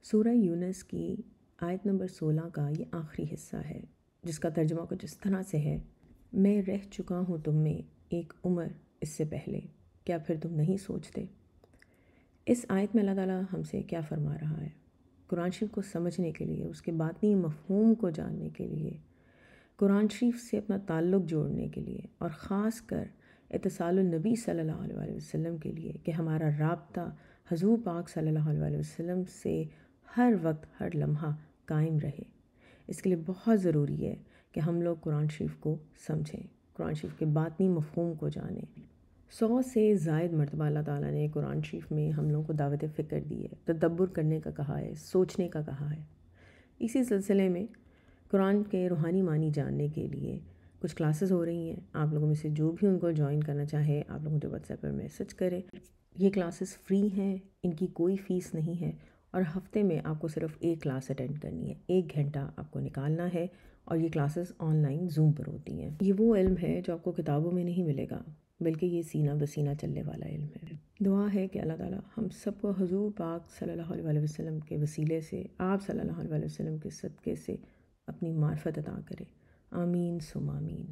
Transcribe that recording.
سورہ یونس کی آیت نمبر 16 کا یہ آخری حصہ ہے، جس کا ترجمہ کچھ اس طرح سے ہے: میں رہ چکا ہوں تم میں ایک عمر اس سے پہلے، کیا پھر تم نہیں سوچتے؟ اس آیت میں اللہ تعالیٰ ہم سے کیا فرما رہا ہے؟ قرآن شریف کو سمجھنے کے لیے، اس کے باطنی مفہوم کو جاننے کے لیے، قرآن شریف سے اپنا تعلق جوڑنے کے لیے، اور خاص کر اتصال النبی صلی اللہ علیہ وسلم کے لیے کہ ہمارا رابطہ حضور پاک صلی اللہ علیہ وسلم سے ہر وقت ہر لمحہ قائم رہے، اس کے لیے بہت ضروری ہے کہ ہم لوگ قرآن شریف کو سمجھیں، قرآن شریف کے باطنی مفہوم کو جانیں۔ 100 سے زائد مرتبہ اللہ تعالیٰ نے قرآن شریف میں ہم لوگوں کو دعوت فکر دی ہے، تدبر کرنے کا کہا ہے، سوچنے کا کہا ہے۔ اسی سلسلے میں قرآن کے روحانی معنی جاننے کے لیے کچھ کلاسز ہو رہی ہیں۔ آپ لوگوں میں سے جو بھی ان کو جوائن کرنا چاہے، آپ لوگ مجھے واٹس ایپ پر میسج کریں۔ یہ کلاسز فری ہیں، ان کی کوئی فیس نہیں ہے، اور ہفتے میں آپ کو صرف ایک کلاس اٹینڈ کرنی ہے، 1 گھنٹہ آپ کو نکالنا ہے، اور یہ کلاسز آن لائن زوم پر ہوتی ہیں۔ یہ وہ علم ہے جو آپ کو کتابوں میں نہیں ملے گا، بلکہ یہ سینہ بسینہ چلنے والا علم ہے۔ دعا ہے کہ اللہ تعالیٰ ہم سب کو حضور پاک صلی اللہ علیہ وسلم کے وسیلے سے، آپ صلی اللہ علیہ وسلم کے صدقے سے اپنی معرفت عطا کرے۔ آمین ثم آمین۔